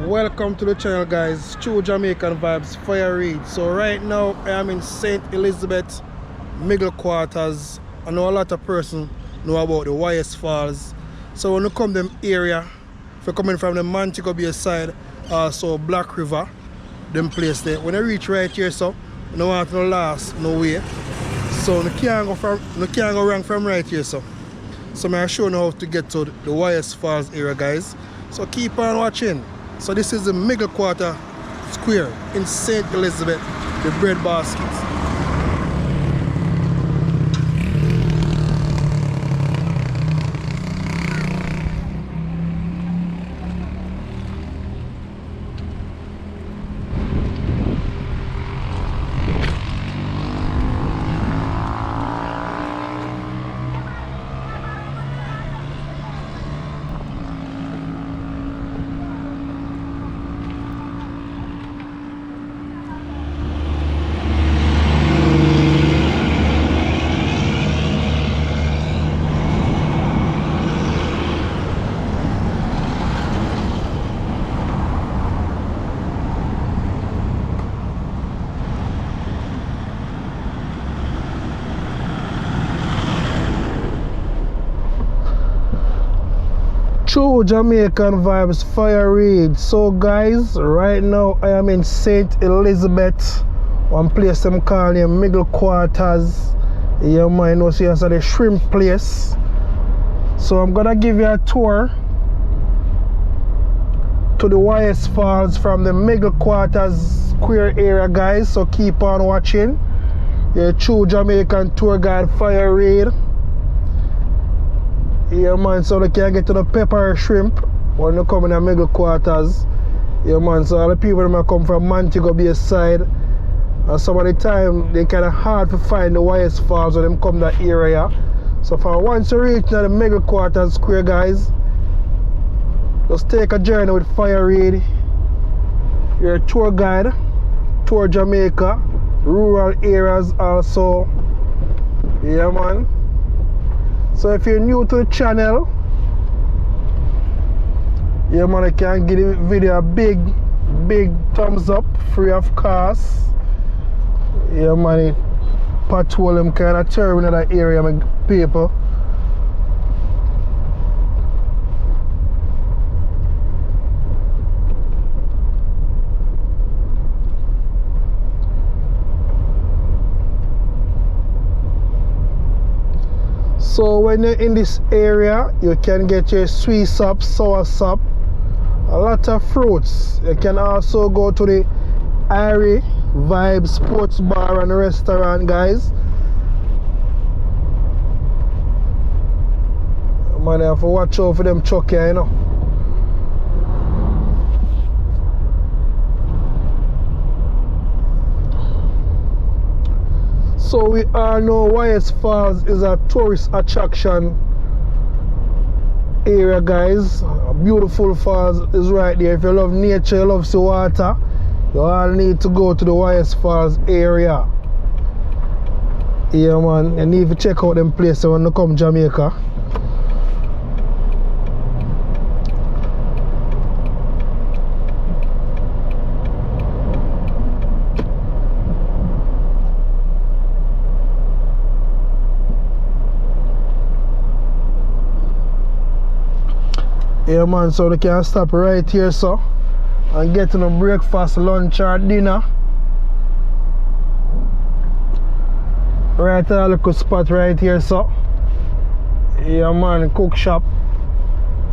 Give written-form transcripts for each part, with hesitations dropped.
Welcome to the channel, guys. True Jamaican Vibes, Fire Reid. So right now I am in St. Elizabeth middle quarters. I know a lot of person know about the YS Falls. So when you come them area, if you're coming from the Montego Bay side, also Black River, them place there. When you reach right here, so you don't want no last no way. So you can't go wrong from right here, so I'm showing you how to get to the YS Falls area, guys. So keep on watching. So this is the middle quarter square in St. Elizabeth, the bread baskets. True Jamaican Vibes, Fire Reid. So guys, right now I am in St. Elizabeth, one place them call the middle quarters. You might know, see, it's the shrimp place. So I'm gonna give you a tour to the YS Falls from the middle quarters square area, guys. So keep on watching. Your True Jamaican tour guide, Fire Reid. Yeah man, so they can get to the pepper shrimp when they come in the middle quarters. Yeah man, so all the people that come from Montego Bay side, and some of the time they kind of hard to find the YS Falls when they come that area. So for once you reach the middle quarters square, guys, just take a journey with Fire Reid, your tour guide, tour Jamaica, rural areas also. Yeah man. So if you're new to the channel, yeah man, I can give the video a big thumbs up, free of cost. Yeah man, it patrol them kind of terrible in that area, my people. So when you're in this area, you can get your sweet sop, sour sop, a lot of fruits. You can also go to the Fire Reid sports bar and restaurant, guys. Man, you have to watch out for them truck here, you know. So we all know YS Falls is a tourist attraction area, guys. A beautiful falls is right there. If you love nature, you love the water, you all need to go to the YS Falls area. Yeah man, you need to check out them places when you come to Jamaica. Yeah man, so they can stop right here, so, and get no breakfast, lunch or dinner. Right at a little spot right here, so. Yeah man, cook shop.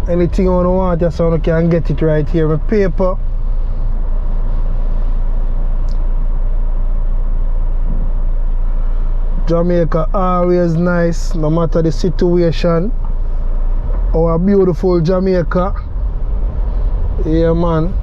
Anything you want, just so you can get it right here with paper. Jamaica always nice, no matter the situation. Our beautiful Jamaica. Yeah man.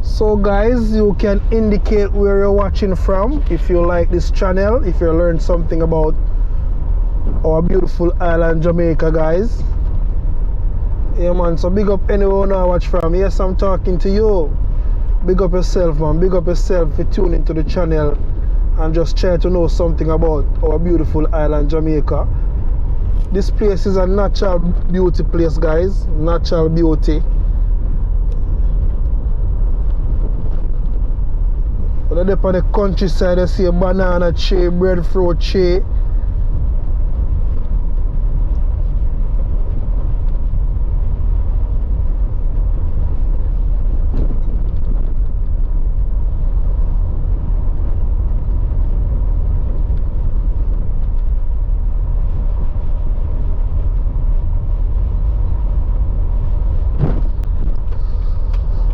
So guys, you can indicate where you're watching from if you like this channel, if you learned something about our beautiful island Jamaica, guys. Yeah man, so big up anyone I watch from. Yes, I'm talking to you. Big up yourself, man. Big up yourself for tuning into the channel and just try to know something about our beautiful island Jamaica. This place is a natural beauty place, guys. Natural beauty. When you're up on the countryside, you see a banana tree, breadfruit tree.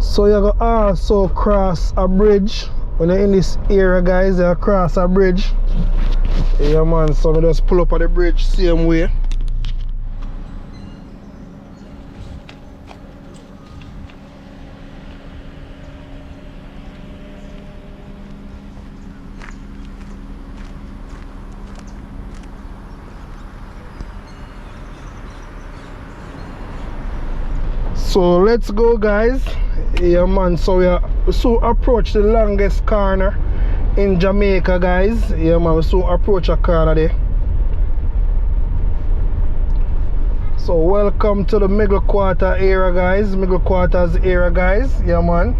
So you go also cross a bridge. When you're in this area, guys, you cross a bridge. Yeah, man, so we just pull up on the bridge same way. So let's go, guys. Yeah, man, so we soon approach the longest corner in Jamaica, guys. Yeah, man, we soon approach a corner there. So welcome to the middle quarter area, guys. Middle quarters area, guys. Yeah, man.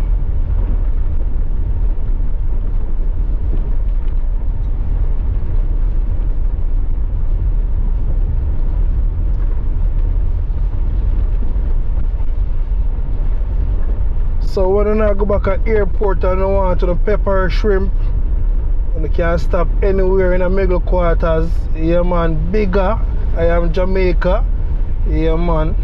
So when I go back at airport and I want to the pepper shrimp, and I can't stop anywhere in the middle quarters. Yeah, man, bigger. I am Jamaica. Yeah, man.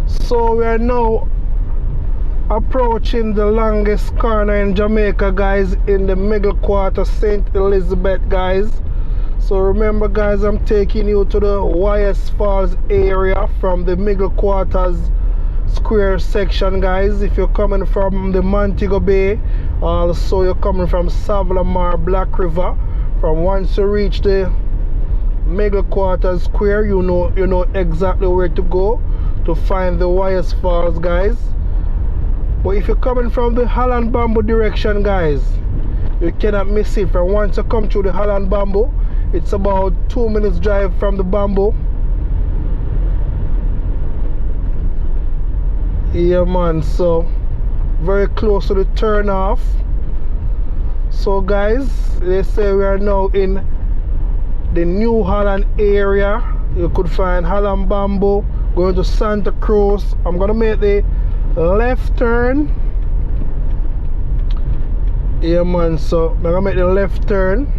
So we are now approaching the longest corner in Jamaica, guys, in the middle quarter, St. Elizabeth, guys. So remember, guys, I'm taking you to the YS Falls area from the middle quarters square section, guys. If you're coming from the Montego Bay, also you're coming from Savlamar, Black River, from once you reach the middle quarters square, you know exactly where to go to find the YS Falls, guys. But if you're coming from the Holland Bamboo direction, guys, you cannot miss it. From once you come through the Holland Bamboo, it's about 2 minutes drive from the Bamboo. Yeah, man, so very close to the turn off. So, guys, they say we are now in the New Holland area. You could find Holland Bamboo going to Santa Cruz. I'm gonna make the left turn. Yeah, man, so I'm gonna make the left turn.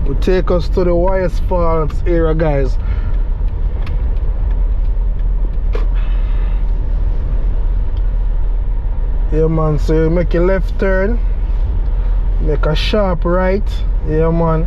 Will take us to the YS Falls area, guys. Yeah, man, so you make a left turn, make a sharp right. Yeah, man.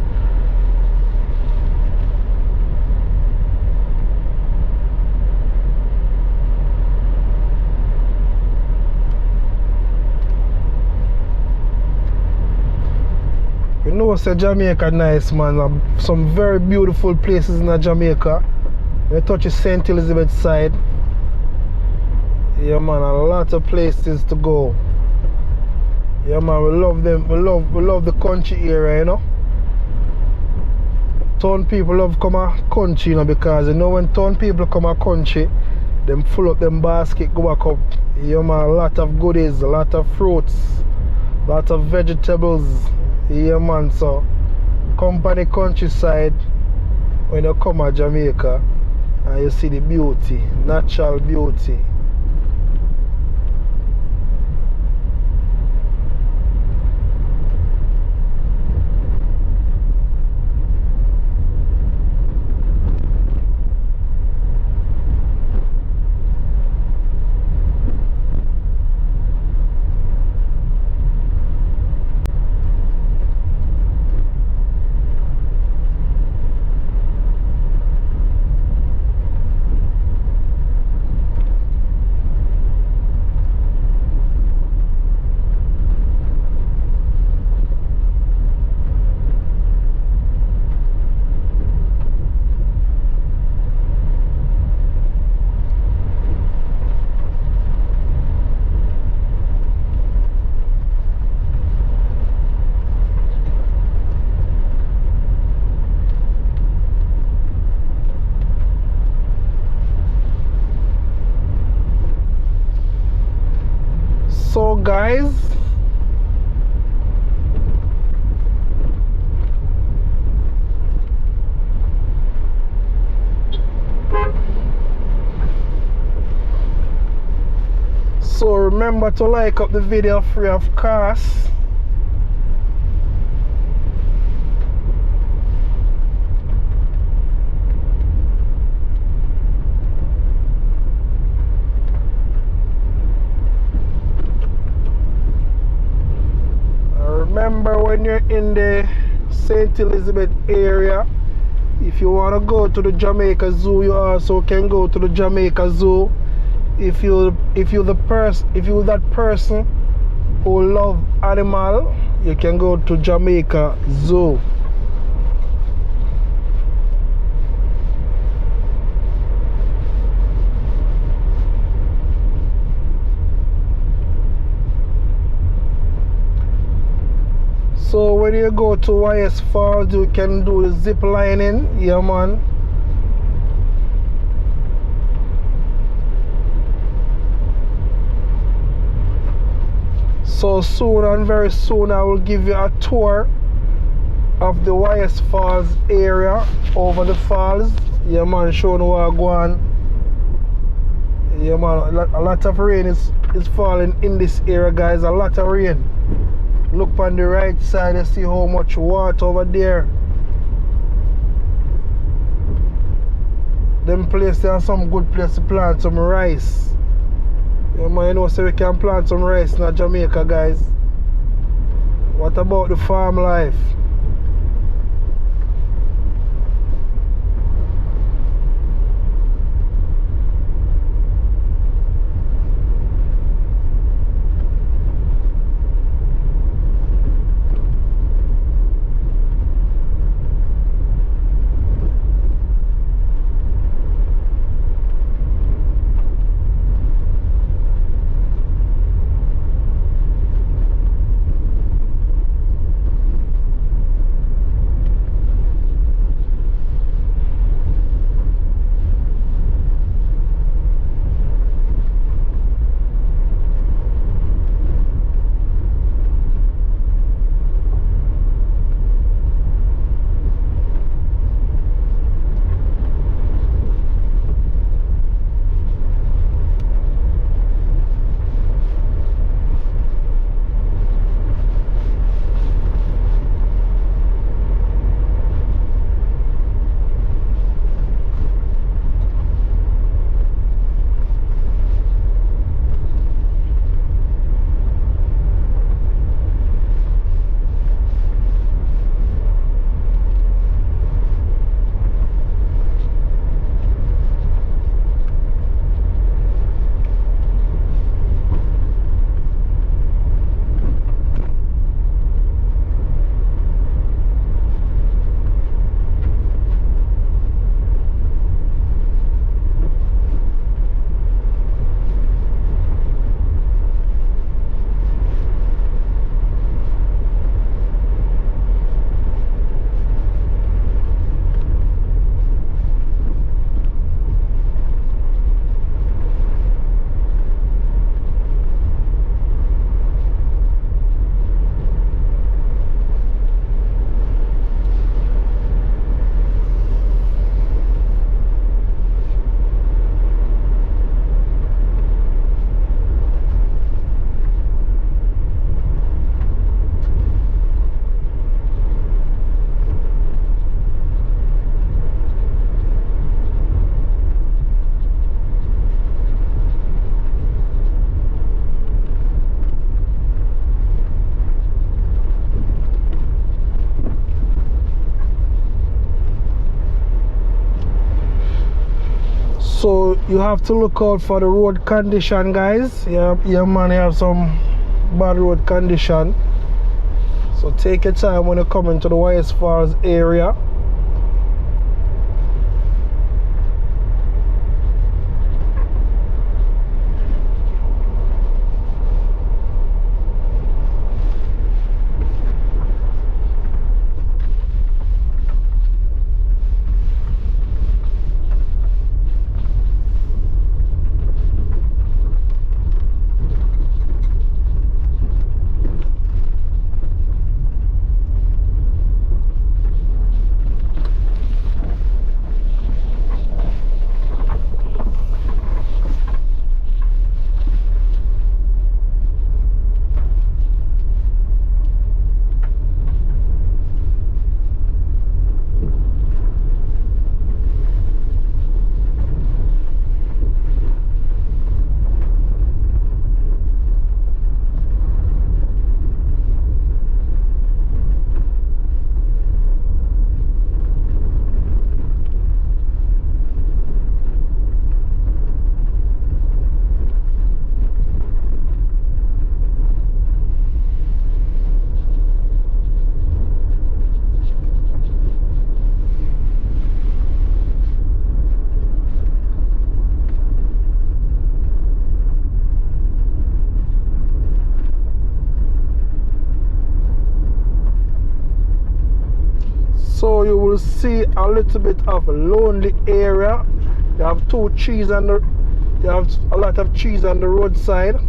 You know, say Jamaica nice, man. Some very beautiful places in Jamaica. We touch the St. Elizabeth side. Yeah, man, a lot of places to go. Yeah, man, we love them. We love the country area, you know. Town people love come a country, you know, because you know when town people come a country, them full up them basket, go back up. Yeah, man, a lot of goodies, a lot of fruits, a lot of vegetables. Yeah, man, so come on the countryside when you come to Jamaica and you see the beauty, natural beauty. guys. So remember to like up the video free of cost. Remember, when you're in the St. Elizabeth area, if you want to go to the Jamaica Zoo, you also can go to the Jamaica Zoo. If you're that person who love animal, you can go to Jamaica Zoo. So when you go to YS Falls, you can do the zip lining, yeah man. So soon and very soon I will give you a tour of the YS Falls area over the falls. Yeah man, showing what I go on. Yeah man, a lot of rain is falling in this area, guys. A lot of rain. Look on the right side, you see how much water over there. Them places are some good place to plant some rice. Yeah man, you know, so we can plant some rice in Jamaica, guys. What about the farm life? So you have to look out for the road condition, guys. Yeah man, you have some bad road condition. So take your time when you come into the YS Falls area. So you will see a little bit of a lonely area. You have two trees on the, you have a lot of trees on the roadside.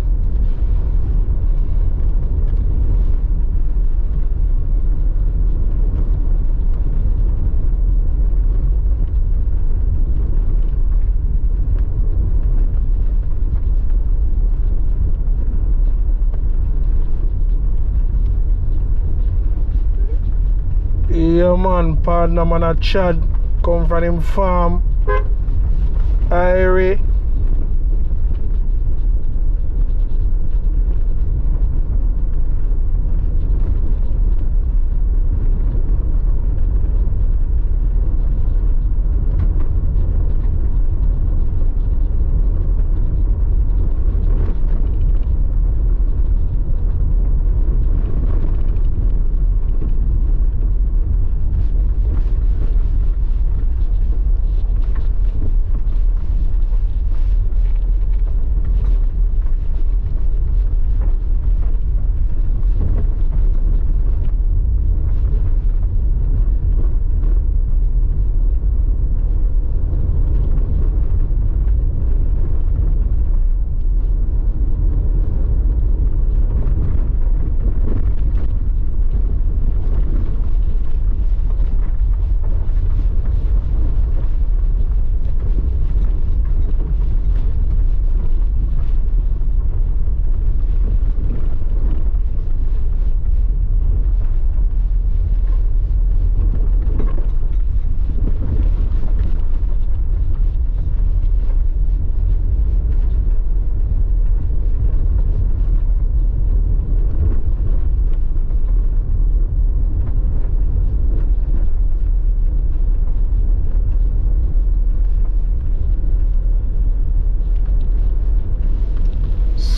Yeah man, partner man a Chad come from him farm. Fire Reid.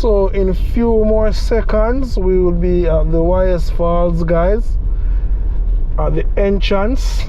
So in few more seconds we will be at the YS Falls, guys, at the entrance.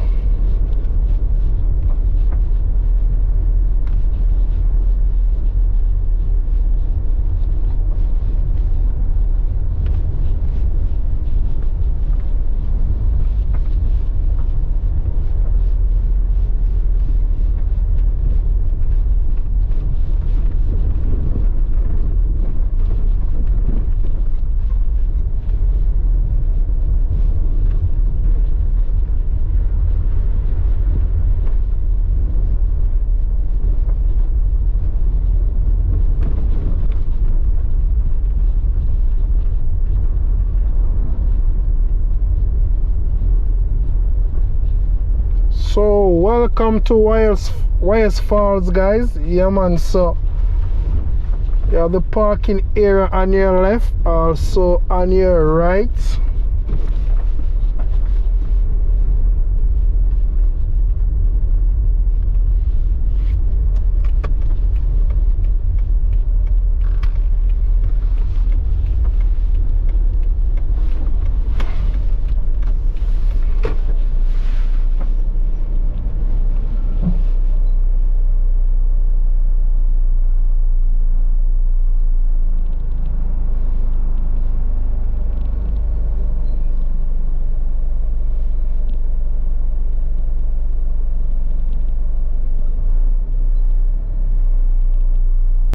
So welcome to YS Falls, guys. Yeah man, so you have the parking area on your left, also on your right.